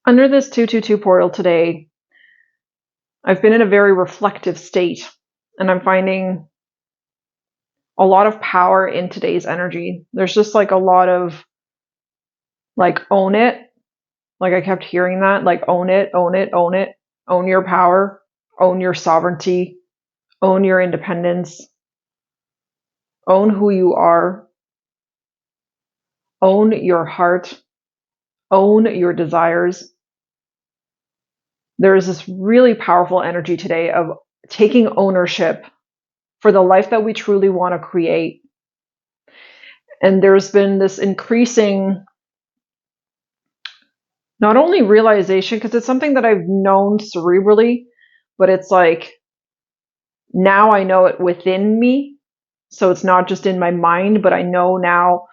Under this 222 portal today, I've been in a very reflective state, and I'm finding a lot of power in today's energy. There's just like a lot of like own it. Like I kept hearing that, like own it, own it, own it, own your power, own your sovereignty, own your independence, own who you are, own your heart, own your desires. There is this really powerful energy today of taking ownership for the life that we truly want to create. And there's been this increasing, not only realization, because it's something that I've known cerebrally, but it's like now I know it within me. So it's not just in my mind, but I know now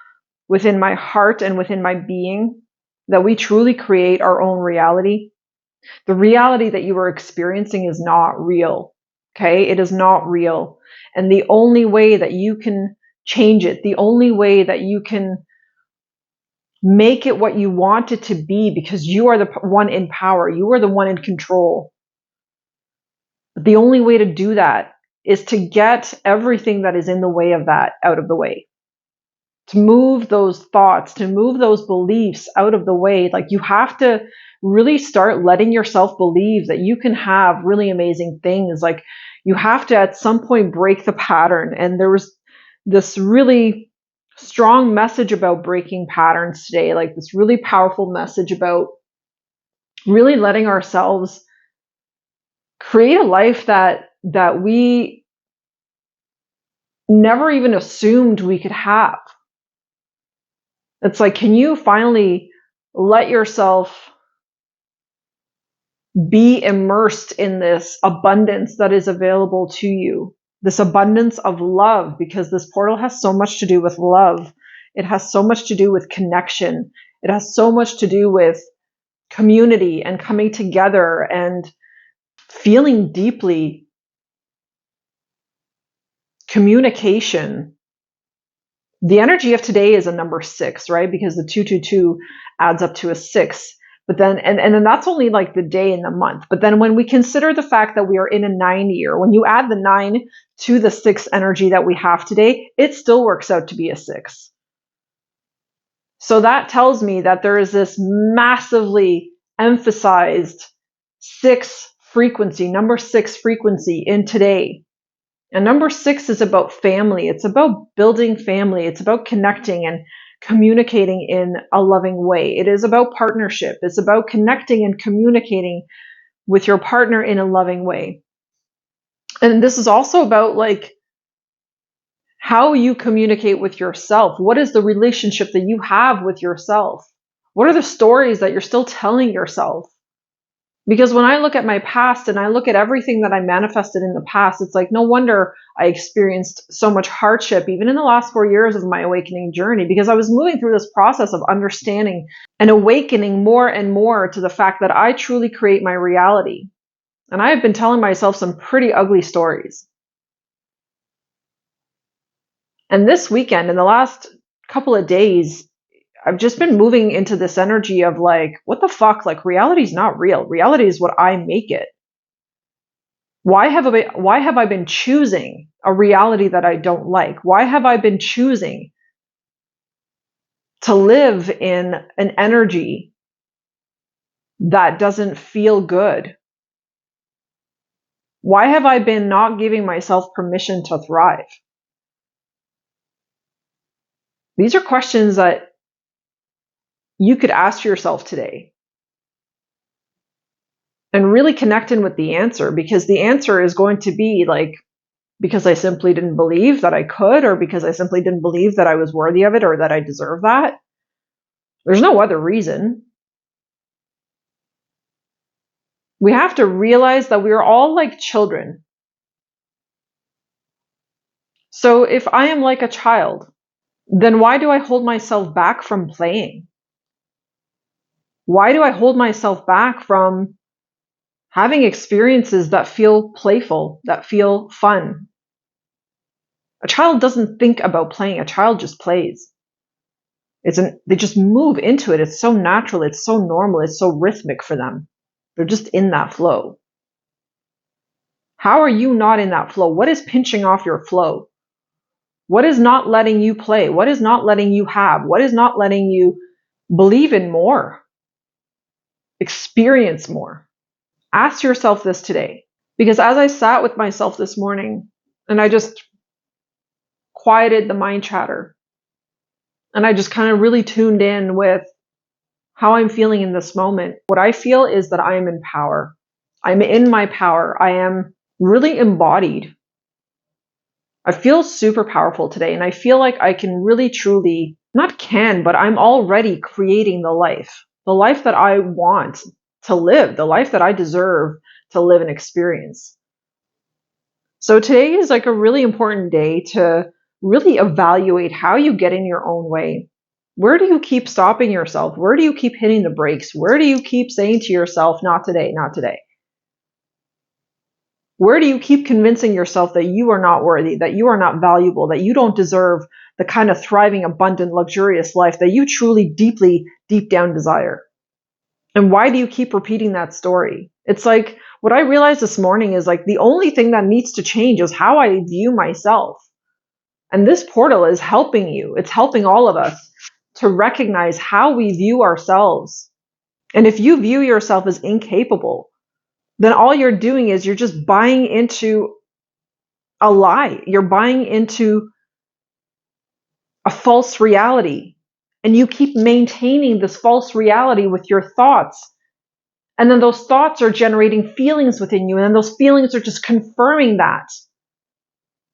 within my heart and within my being that we truly create our own reality. The reality that you are experiencing is not real. Okay? It is not real. And the only way that you can change it, the only way that you can make it what you want it to be, because you are the one in power, you are the one in control. The only way to do that is to get everything that is in the way of that out of the way. To move those thoughts, to move those beliefs out of the way. Like you have to really start letting yourself believe that you can have really amazing things. Like you have to at some point break the pattern. And there was this really strong message about breaking patterns today, like this really powerful message about really letting ourselves create a life that we never even assumed we could have. It's like, can you finally let yourself be immersed in this abundance that is available to you? This abundance of love, because this portal has so much to do with love. It has so much to do with connection. It has so much to do with community and coming together and feeling deeply. Communication. The energy of today is a number 6, right? Because the 222 adds up to a 6. But then, and then that's only like the day and the month. But then when we consider the fact that we are in a 9 year, when you add the 9 to the 6 energy that we have today, it still works out to be a 6. So that tells me that there is this massively emphasized 6 frequency, number 6 frequency in today. And number 6 is about family. It's about building family. It's about connecting and communicating in a loving way. It is about partnership. It's about connecting and communicating with your partner in a loving way. And this is also about like how you communicate with yourself. What is the relationship that you have with yourself? What are the stories that you're still telling yourself? Because when I look at my past and I look at everything that I manifested in the past, it's like no wonder I experienced so much hardship, even in the last 4 years of my awakening journey, because I was moving through this process of understanding and awakening more and more to the fact that I truly create my reality. And I have been telling myself some pretty ugly stories. And this weekend, in the last couple of days, I've just been moving into this energy of like, what the fuck? Like, reality is not real. Reality is what I make it. Why have I been choosing a reality that I don't like? Why have I been choosing to live in an energy that doesn't feel good? Why have I been not giving myself permission to thrive? These are questions that you could ask yourself today and really connect in with the answer, because the answer is going to be like, because I simply didn't believe that I could, or because I simply didn't believe that I was worthy of it or that I deserve that. There's no other reason. We have to realize that we are all like children. So if I am like a child, then why do I hold myself back from playing? Why do I hold myself back from having experiences that feel playful, that feel fun? A child doesn't think about playing. A child just plays. They just move into it. It's so natural. It's so normal. It's so rhythmic for them. They're just in that flow. How are you not in that flow? What is pinching off your flow? What is not letting you play? What is not letting you have? What is not letting you believe in more? Experience more? Ask yourself this today. Because as I sat with myself this morning and I just quieted the mind chatter and I just kind of really tuned in with how I'm feeling in this moment, what I feel is that I am in power. I'm in my power. I am really embodied. I feel super powerful today, and I feel like I can really truly, not can, but I'm already creating the life that I want to live, the life that I deserve to live and experience. So today is like a really important day to really evaluate how you get in your own way. Where do you keep stopping yourself? Where do you keep hitting the brakes? Where do you keep saying to yourself, not today, not today? Where do you keep convincing yourself that you are not worthy, that you are not valuable, that you don't deserve the kind of thriving, abundant, luxurious life that you truly, deeply, deep down desire? And why do you keep repeating that story? It's like, what I realized this morning is like the only thing that needs to change is how I view myself. And this portal is helping you. It's helping all of us to recognize how we view ourselves. And if you view yourself as incapable, then all you're doing is you're just buying into a lie. You're buying into a false reality. And you keep maintaining this false reality with your thoughts. And then those thoughts are generating feelings within you. And then those feelings are just confirming that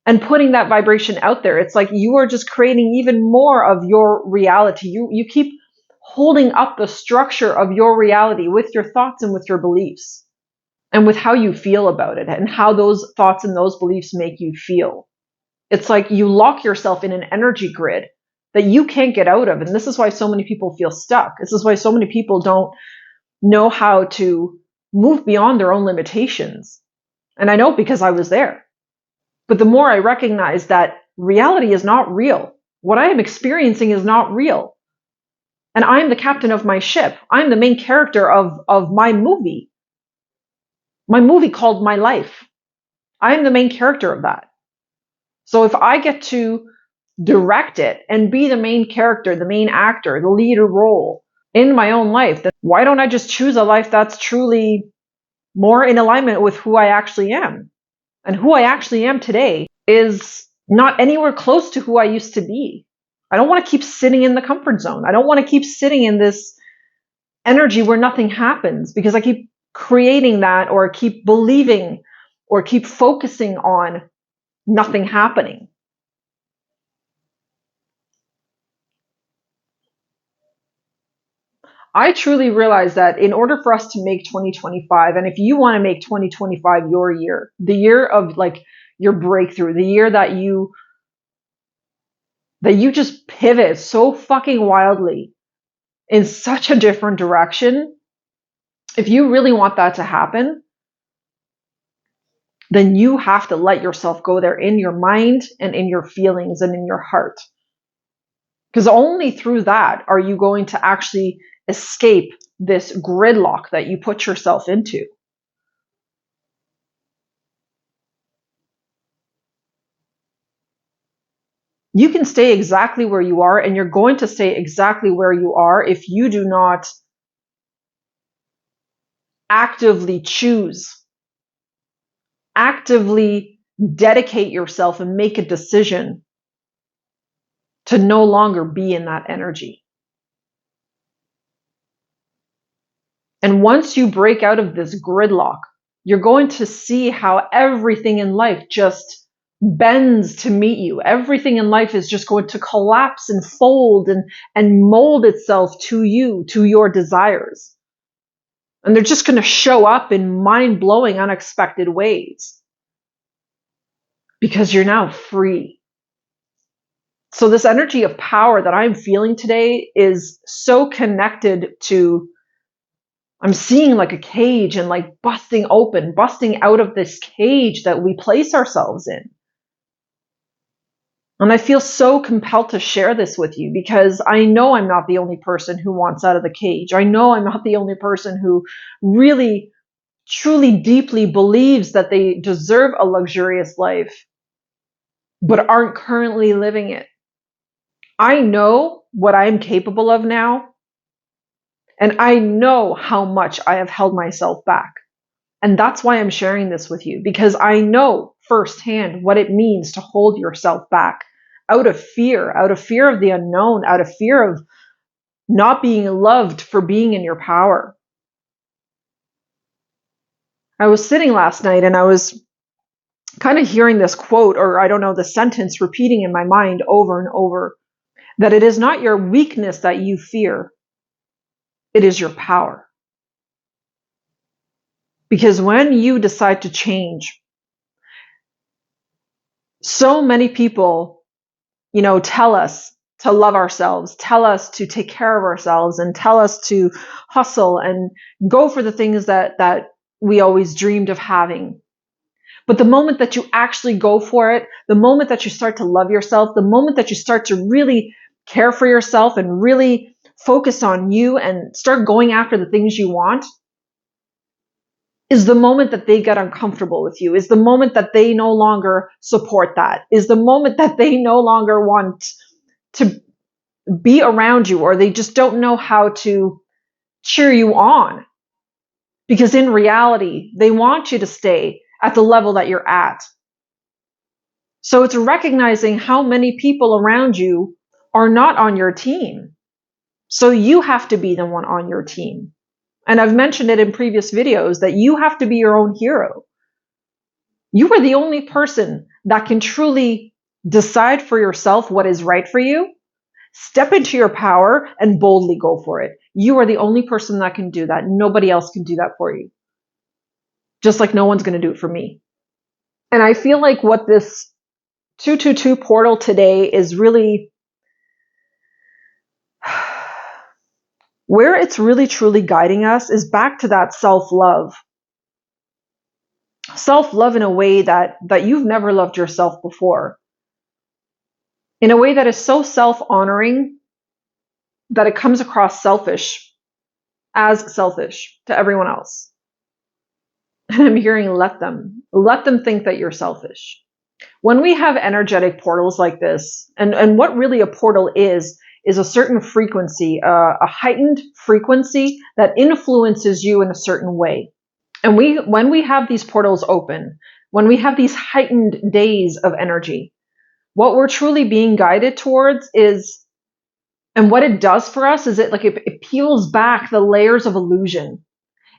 and putting that vibration out there. It's like you are just creating even more of your reality. You keep holding up the structure of your reality with your thoughts and with your beliefs and with how you feel about it and how those thoughts and those beliefs make you feel. It's like you lock yourself in an energy grid that you can't get out of. And this is why so many people feel stuck. This is why so many people don't know how to move beyond their own limitations. And I know because I was there. But the more I recognize that reality is not real, what I am experiencing is not real. And I'm the captain of my ship. I'm the main character of my movie called My Life. I am the main character of that. So if I get to direct it and be the main character, the main actor, the leader role in my own life, then why don't I just choose a life that's truly more in alignment with who I actually am? And who I actually am today is not anywhere close to who I used to be. I don't want to keep sitting in the comfort zone. I don't want to keep sitting in this energy where nothing happens because I keep creating that or keep believing or keep focusing on nothing happening. I truly realize that in order for us to make 2025, and if you want to make 2025 your year, the year of like your breakthrough, the year that you just pivot so fucking wildly in such a different direction, if you really want that to happen, then you have to let yourself go there in your mind and in your feelings and in your heart. Because only through that are you going to actually escape this gridlock that you put yourself into. You can stay exactly where you are, and you're going to stay exactly where you are if you do not actively choose, actively dedicate yourself and make a decision to no longer be in that energy. And once you break out of this gridlock, you're going to see how everything in life just bends to meet you. Everything in life is just going to collapse and fold and mold itself to you, to your desires. And they're just going to show up in mind-blowing, unexpected ways because you're now free. So this energy of power that I'm feeling today is so connected to, I'm seeing like a cage and like busting open, busting out of this cage that we place ourselves in. And I feel so compelled to share this with you because I know I'm not the only person who wants out of the cage. I know I'm not the only person who really, truly, deeply believes that they deserve a luxurious life, but aren't currently living it. I know what I am capable of now, and I know how much I have held myself back. And that's why I'm sharing this with you, because I know firsthand what it means to hold yourself back out of fear of the unknown, out of fear of not being loved for being in your power. I was sitting last night and I was kind of hearing this quote, or I don't know, the sentence repeating in my mind over and over, that it is not your weakness that you fear, it is your power. Because when you decide to change, so many people, tell us to love ourselves, tell us to take care of ourselves, and tell us to hustle and go for the things that we always dreamed of having. But the moment that you actually go for it, the moment that you start to love yourself, the moment that you start to really care for yourself and really focus on you and start going after the things you want, is the moment that they get uncomfortable with you, is the moment that they no longer support that, is the moment that they no longer want to be around you, or they just don't know how to cheer you on. Because in reality, they want you to stay at the level that you're at. So it's recognizing how many people around you are not on your team. So you have to be the one on your team. And I've mentioned it in previous videos that you have to be your own hero. You are the only person that can truly decide for yourself what is right for you, step into your power, and boldly go for it. You are the only person that can do that. Nobody else can do that for you. Just like no one's going to do it for me. And I feel like what this 222 portal today is really, where it's really truly guiding us is back to that self-love. Self-love in a way that you've never loved yourself before. In a way that is so self-honoring that it comes across selfish to everyone else. And I'm hearing let them think that you're selfish. When we have energetic portals like this, and what really a portal is a certain frequency, a heightened frequency that influences you in a certain way. And when we have these portals open, when we have these heightened days of energy, what we're truly being guided towards is, and what it does for us is it peels back the layers of illusion.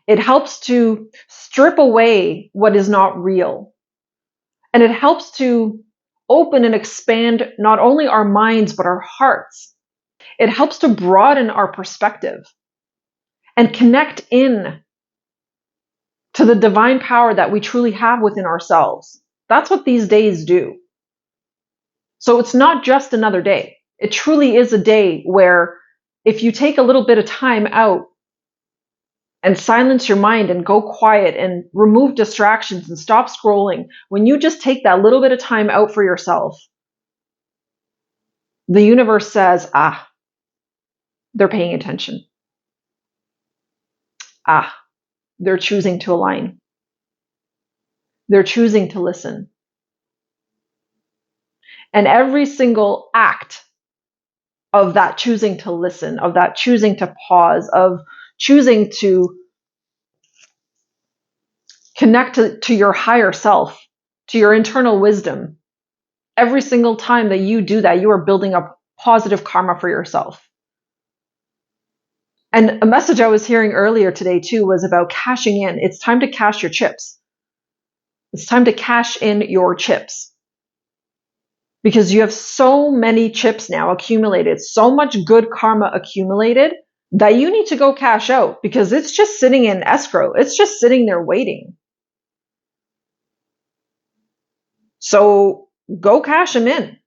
It helps to strip away what is not real. And it helps to open and expand not only our minds, but our hearts. It helps to broaden our perspective and connect in to the divine power that we truly have within ourselves. That's what these days do. So it's not just another day. It truly is a day where if you take a little bit of time out and silence your mind and go quiet and remove distractions and stop scrolling, when you just take that little bit of time out for yourself, the universe says, they're paying attention. They're choosing to align. They're choosing to listen. And every single act of that choosing to listen, of that choosing to pause, of choosing to connect to your higher self, to your internal wisdom, every single time that you do that, you are building up positive karma for yourself. And a message I was hearing earlier today too was about cashing in. It's time to cash your chips. It's time to cash in your chips. Because you have so many chips now accumulated, so much good karma accumulated, that you need to go cash out, because it's just sitting in escrow. It's just sitting there waiting. So go cash them in.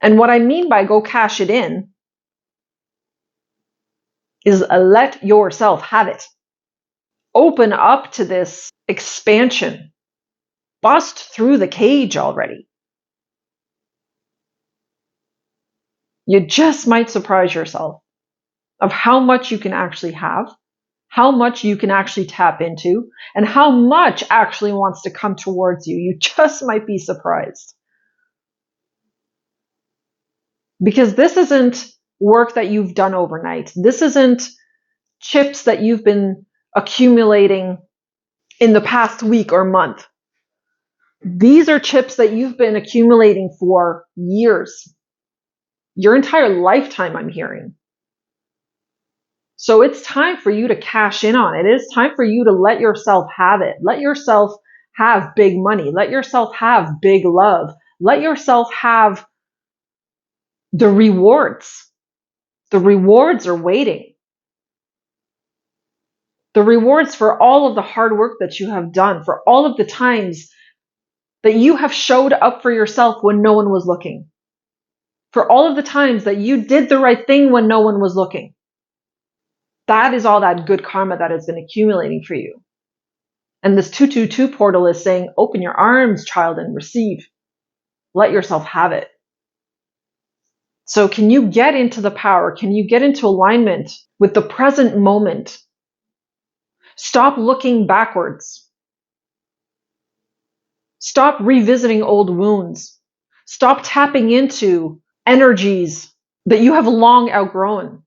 And what I mean by go cash it in is let yourself have it. Open up to this expansion. Bust through the cage already. You just might surprise yourself of how much you can actually have, how much you can actually tap into, and how much actually wants to come towards you. You just might be surprised. Because this isn't work that you've done overnight. This isn't chips that you've been accumulating in the past week or month. These are chips that you've been accumulating for years. Your entire lifetime, I'm hearing. So it's time for you to cash in on it. It is time for you to let yourself have it. Let yourself have big money. Let yourself have big love. Let yourself have the rewards. The rewards are waiting. The rewards for all of the hard work that you have done, for all of the times that you have showed up for yourself when no one was looking, for all of the times that you did the right thing when no one was looking. That is all that good karma that has been accumulating for you. And this 222 portal is saying, open your arms, child, and receive. Let yourself have it. So can you get into the power? Can you get into alignment with the present moment? Stop looking backwards. Stop revisiting old wounds. Stop tapping into energies that you have long outgrown,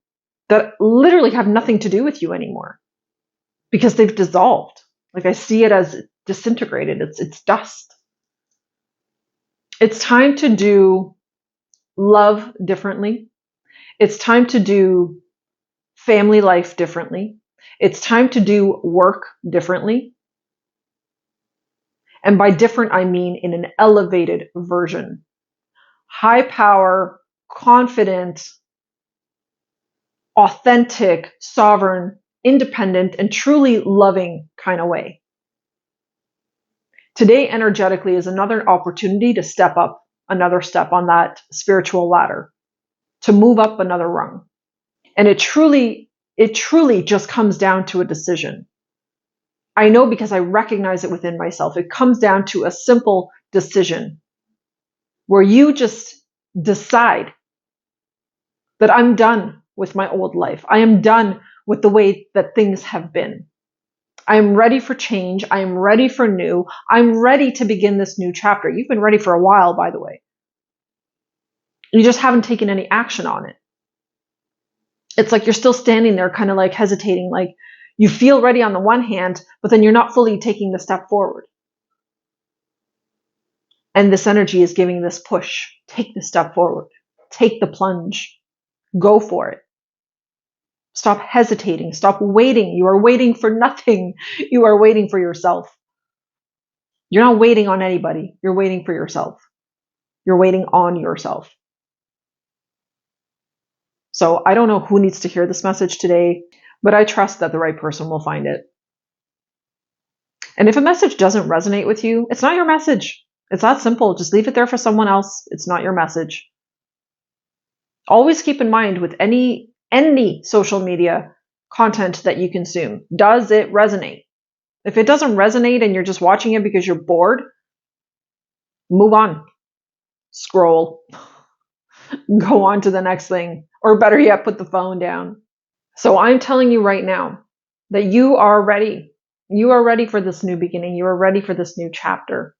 that literally have nothing to do with you anymore because they've dissolved. Like I see it as disintegrated. It's dust. It's time to do love differently. It's time to do family life differently. It's time to do work differently. And by different, I mean in an elevated version. High power, confident, authentic, sovereign, independent, and truly loving kind of way. Today, energetically, is another opportunity to step up another step on that spiritual ladder, to move up another rung. And it truly just comes down to a decision. I know because I recognize it within myself. It comes down to a simple decision where you just decide that I'm done with my old life. I am done with the way that things have been. I am ready for change. I am ready for new. I'm ready to begin this new chapter. You've been ready for a while, by the way. You just haven't taken any action on it. It's like you're still standing there kind of like hesitating, like you feel ready on the one hand, but then you're not fully taking the step forward. And this energy is giving this push. Take the step forward. Take the plunge. Go for it. Stop hesitating. Stop waiting. You are waiting for nothing. You are waiting for yourself. You're not waiting on anybody. You're waiting for yourself. You're waiting on yourself. So I don't know who needs to hear this message today, but I trust that the right person will find it. And if a message doesn't resonate with you, it's not your message. It's that simple. Just leave it there for someone else. It's not your message. Always keep in mind with any social media content that you consume, does it resonate? If it doesn't resonate and you're just watching it because you're bored, move on. Scroll. Go on to the next thing. Or better yet, put the phone down. So I'm telling you right now that you are ready. You are ready for this new beginning. You are ready for this new chapter.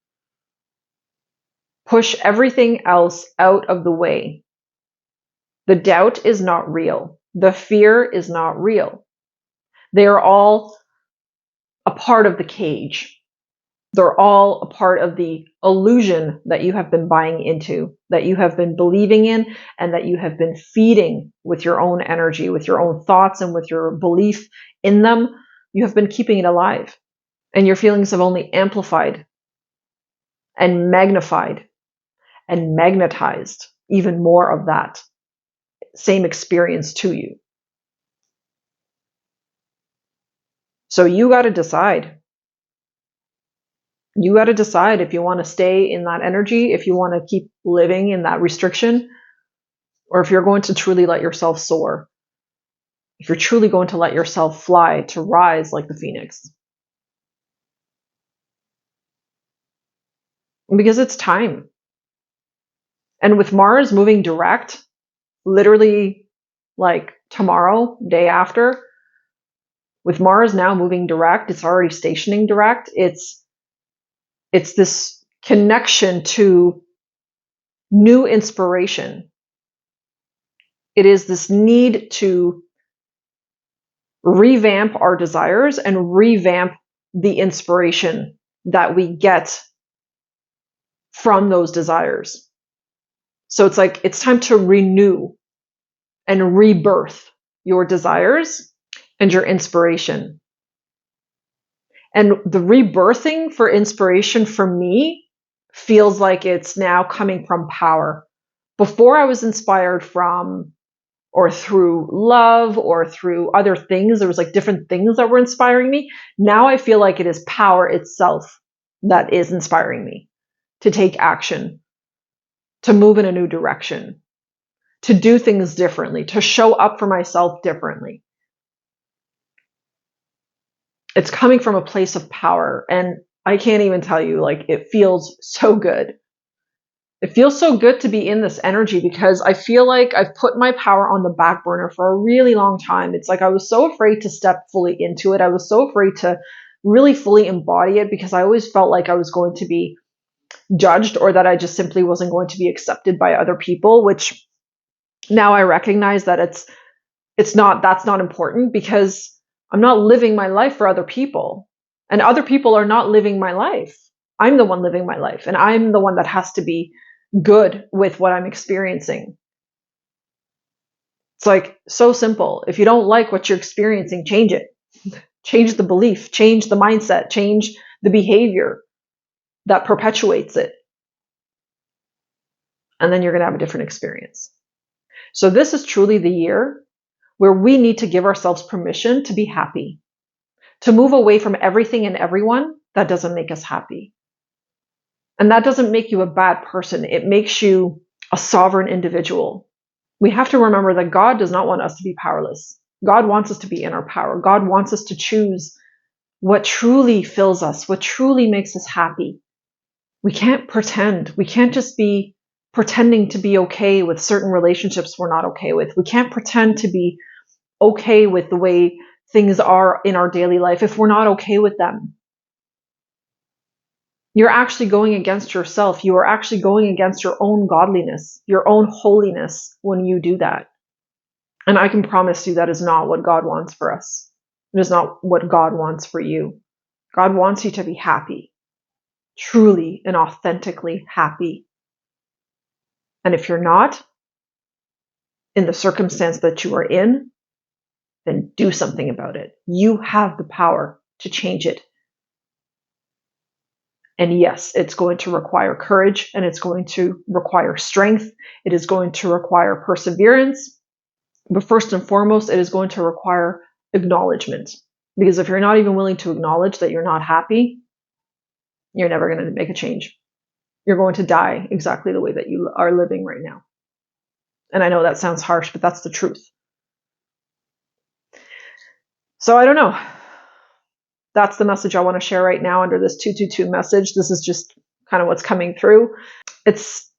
Push everything else out of the way. The doubt is not real. The fear is not real. They are all a part of the cage. They're all a part of the illusion that you have been buying into, that you have been believing in, and that you have been feeding with your own energy, with your own thoughts, and with your belief in them. You have been keeping it alive. And your feelings have only amplified and magnified and magnetized even more of that same experience to you. So you got to decide. You got to decide if you want to stay in that energy, if you want to keep living in that restriction, or if you're going to truly let yourself soar. If you're truly going to let yourself fly, to rise like the phoenix. Because it's time. And with Mars moving direct, literally like tomorrow, day after. With Mars now moving direct, it's already stationing direct. It's this connection to new inspiration. It is this need to revamp our desires and revamp the inspiration that we get from those desires. So it's like it's time to renew and rebirth your desires and your inspiration. And the rebirthing for inspiration for me feels like it's now coming from power. Before I was inspired from or through love or through other things, there was like different things that were inspiring me. Now I feel like it is power itself that is inspiring me to take action, to move in a new direction, to do things differently, to show up for myself differently. It's coming from a place of power. And I can't even tell you, like, it feels so good. It feels so good to be in this energy because I feel like I've put my power on the back burner for a really long time. It's like I was so afraid to step fully into it. I was so afraid to really fully embody it because I always felt like I was going to be judged or that I just simply wasn't going to be accepted by other people, which now I recognize that that's not important because I'm not living my life for other people and other people are not living my life. I'm the one living my life and I'm the one that has to be good with what I'm experiencing. It's like so simple. If you don't like what you're experiencing, change it. Change the belief, change the mindset, change the behavior that perpetuates it. And then you're going to have a different experience. So this is truly the year where we need to give ourselves permission to be happy, to move away from everything and everyone that doesn't make us happy. And that doesn't make you a bad person. It makes you a sovereign individual. We have to remember that God does not want us to be powerless. God wants us to be in our power. God wants us to choose what truly fills us, what truly makes us happy. We can't pretend. We can't just be pretending to be okay with certain relationships we're not okay with. We can't pretend to be okay with the way things are in our daily life if we're not okay with them. You're actually going against yourself. You are actually going against your own godliness, your own holiness when you do that. And I can promise you that is not what God wants for us. It is not what God wants for you. God wants you to be happy, truly and authentically happy. And if you're not in the circumstance that you are in, then do something about it. You have the power to change it. And yes, it's going to require courage and it's going to require strength. It is going to require perseverance. But first and foremost, it is going to require acknowledgement. Because if you're not even willing to acknowledge that you're not happy, you're never going to make a change. You're going to die exactly the way that you are living right now. And I know that sounds harsh, but that's the truth. So I don't know. That's the message I want to share right now under this 222 message. This is just kind of what's coming through. It's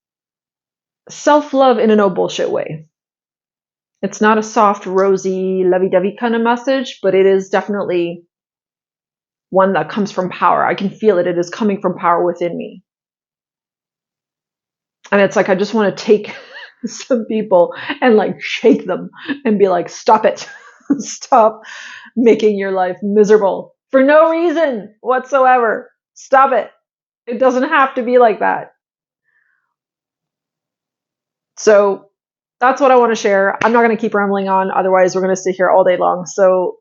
self-love in a no bullshit way. It's not a soft, rosy, lovey-dovey kind of message, but it is definitely one that comes from power. I can feel it. It is coming from power within me. And it's like I just want to take some people and like shake them and be like, stop it. Stop making your life miserable for no reason whatsoever. Stop it. It doesn't have to be like that. So that's what I want to share. I'm not going to keep rambling on. Otherwise, we're going to sit here all day long. So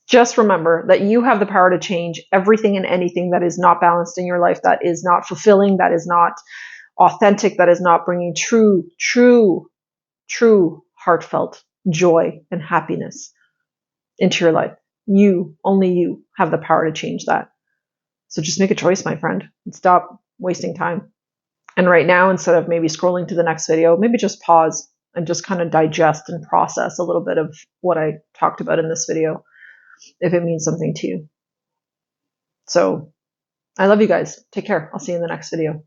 just remember that you have the power to change everything and anything that is not balanced in your life, that is not fulfilling, that is not authentic, that is not bringing true, heartfelt joy and happiness into your life. You, only you, have the power to change that. So just make a choice, my friend, and stop wasting time. And right now, instead of maybe scrolling to the next video, maybe just pause and just kind of digest and process a little bit of what I talked about in this video, if it means something to you. So I love you guys. Take care. I'll see you in the next video.